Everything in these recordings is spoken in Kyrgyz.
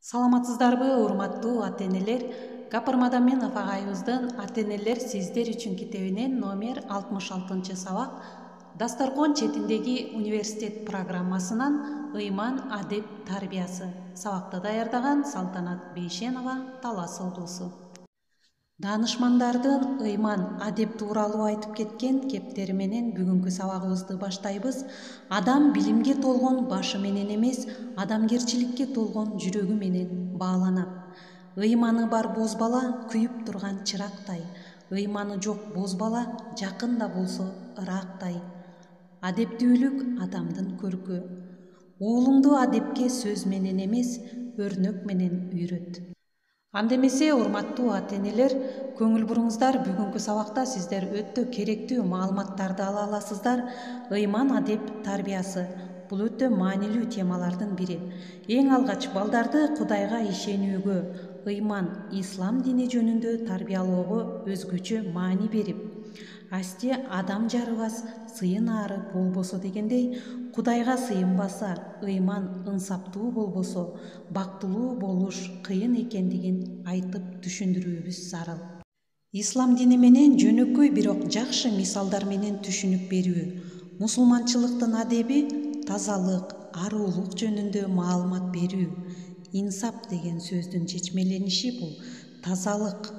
Саламатсыздарбы, урматтуу ата-энелер? Гапар Мадамменов агайыбыздын ата-энелер сиздер үчүн китебинен номер 66 сабак Дасторкон четиндеги университет программасынан ыйман адеп тарбиясы сабакты даярдаган Салтанат Бейшенова, Талас облусу. Данышмандардын ыйман адеп тууралуу айтып кеткен кептери менен бүгүнкү сабагыбызды баштайбыз. Адам билимге толгон башы менен эмес, адамгерчиликке толгон жүрөгү менен бааланат. Ыйманы бар боз бала күйүп турган чырактай, ыйманы жок боз бала жакын да болсо ырактай. Адептүүлүк адамдын көркү. Уулуңду адепке сөз менен эмес, өрнөк менен үйрөт. Анда эмесе, урматтуу ата-энелер, көңүл буруңуздар, бүгүнкү сабакта сиздер өтө керектүү маалыматтарды ала аласыздар. Ыйман адеп тарбиясы бул өтө маанилүү темалардын бири. Эң алгач балдарды Кудайга ишенүүгө, ыйман, ислам дини жөнүндө тарбиялоого өзгөчө маани берип, асти адам жарыбас, сыйын ары болбосо дегендей, Кудайга сыйынбаса, ыйман ынсаптуу болбосо, бактылуу болуш кыйын экендигин айтып түшүндүрүүбүз зарыл. Ислам дини менен жөнөкөй бирок жакшы мисалдар менен түшүнүп берүү. Мусулманчылыктын адеби тазалык, аруулук жөнүндө маалымат берүү. Инсап деген сөздүн чечмелениши бул тазалык,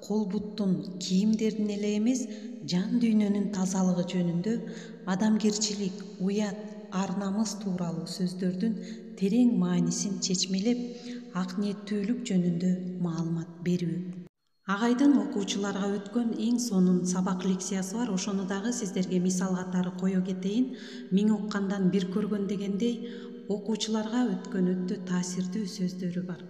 кол буттун, кийимдердин эле эмес, жан дүйнөнүн тазалыгы жөнүндө адамгерчилик, уят, ар-намыс тууралуу сөздөрдүн терең маанисин чечмелеп, ак ниеттүүлүк жөнүндө маалымат берүү. Агайдын окуучуларга өткөн эң сонун сабак лекциясы бар, ошону дагы сиздерге мисал катары кое кетейин. Миң уккандан бир көргөн дегендей, окуучуларга өткөн өтө таасирдүү сөздөрү бар.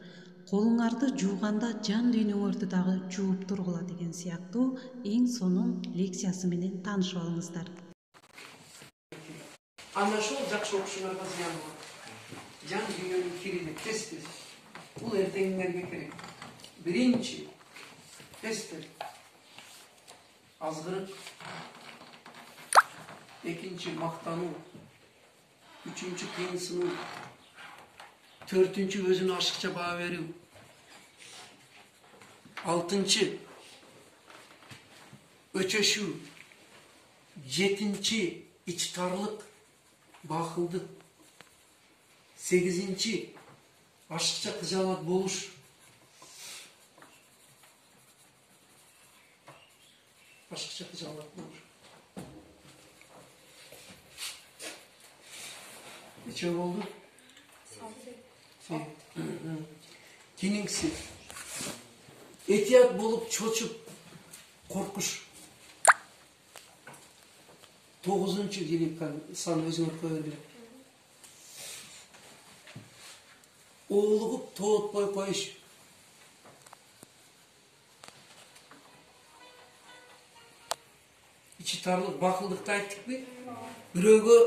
Колуңарды жууганда жан дүйнөңөрдү дагы жууп тургула деген сыяктуу эң сонун лекциясы менен таанышып алыңыздар. Ана ошол жакшы окушууларга зыян болот. Жан дүйнөнүн кирини тез-тез. Бул эртеңиңерге керек. Биринчи тез-тез азгырык. Экинчи мактануу. Үчүнчү кыйынсынуу. Төртүнчү өзүнө ашыкча баа берүү. Алтынчы өчөшүү. Жетинчи ичтарлык, бакылдык. Сегизинчи ашыкча кыжаалат болуш. Ашыкча кыжаалат болуш. Нече болду? Кийинкиси этият болуп чочуп коркуш. 9-нчы сан өзүңөр кое бергиле. Оолугуп тоотпой коюш. Ичи тарлык, бакылдыкты айттыкпы? Бирөөгө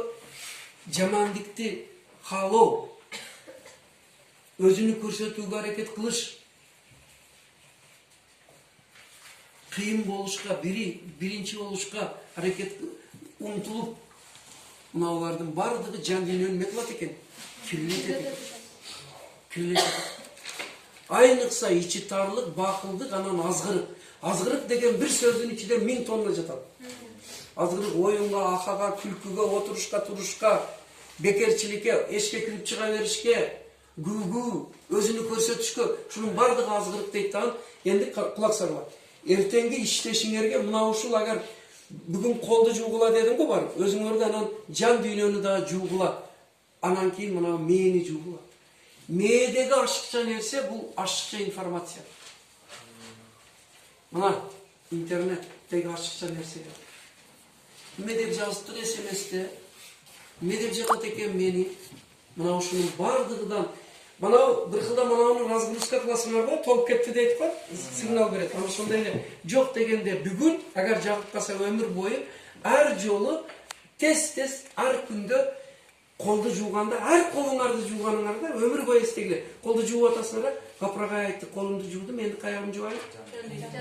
жамандыкты каалоо, өзүнү көрсөтүүгө аракет кылыш. Кыйын болушка, биринчи болушка аракет умтулуп, мыналардын бардыгы жан дүйнөнү эме кылат экен, кирлетет экен. Айныкса ичи тарлык, бакылдык, анан азгырык. Азгырык деген бир сөздүн ичинде 1000 тонна жатат. Азгырык оюнга, акага, күлкүгө, отурушка, турушка, бекерчиликке, эшикке кирип чыга беришке, гүгүү, өзүнү көрсөтүшкө, шунун бардыгы азгырык дейт да. Энди кулак салгыла. Эртеңги иштешиңерге мына ушул агар бүгүн колду жуугула дедим го бар, өзүңөрдү анан жан дүйнөнү да жуугула. Анан кийин мына мээни жуугула. Мээдеги ашыкча нерсе бул ашыкча информация. Мына интернеттеги ашыкча нерсе. Эме деп жазыптыр СМСте, эме деп жатат экен мени. Мына ушунун бардыгынан манау бир кылда манауну разгрузка кыласыңар го, толуп кетти дейт го, сигнал берет. Ана ошондой эле жок дегенде бүгүн агар жагып калса өмүр бою ар жолу тез-тез ар күндө колду жууганда, ар колуңарды жууганыңарда өмүр бою эстегиле. Колду жууп атасыңар, капырга айтты, колумду жуудум, энди каягымды жуайын?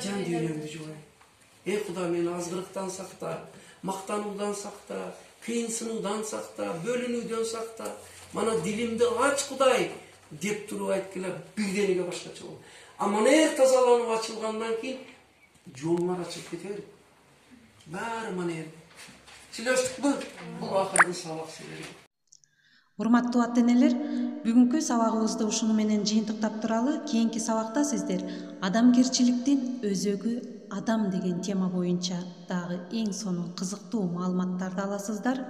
Жан дүйнөмдү жууайын. Куда мени азгырыктан сакта, мактануудан сакта, кыйынсынуудан сакта, бөлүнүүдөн сакта. Мана дилимди ач Кудай. деп туруп айткыла бирдениге башкача болот. А манер тазаланып ачылгандан кийин жолдор ачылып кете берет. Баары манер. Сүйлөштүкпү? Бул акыркы сабак силерге. Урматтуу ата-энелер, бүгүнкү сабагыбызды ушуну менен жыйынтыктап туралы. Кийинки сабакта сиздер адамгерчиликтин өзөгү адам деген тема боюнча дагы эң сонун кызыктуу маалыматтарды аласыздар.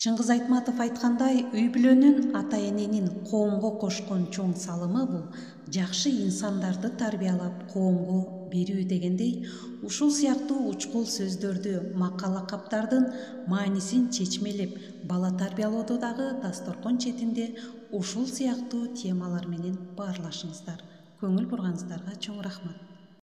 Чыңгыз Айтматов айткандай, үй бүлөнүн ата-эненин коомго кошкон чоң салымы бул жакшы инсандарды тарбиялап коомго берүү дегендей, ушул сыяктуу учкул сөздөрдү, макал-лакаптардын маанисин чечмелеп, бала тарбиялоодо дагы дасторкон четинде ушул сыяктуу темалар менен баарлашыңыздар. Көңүл бурганыңыздарга чоң рахмат.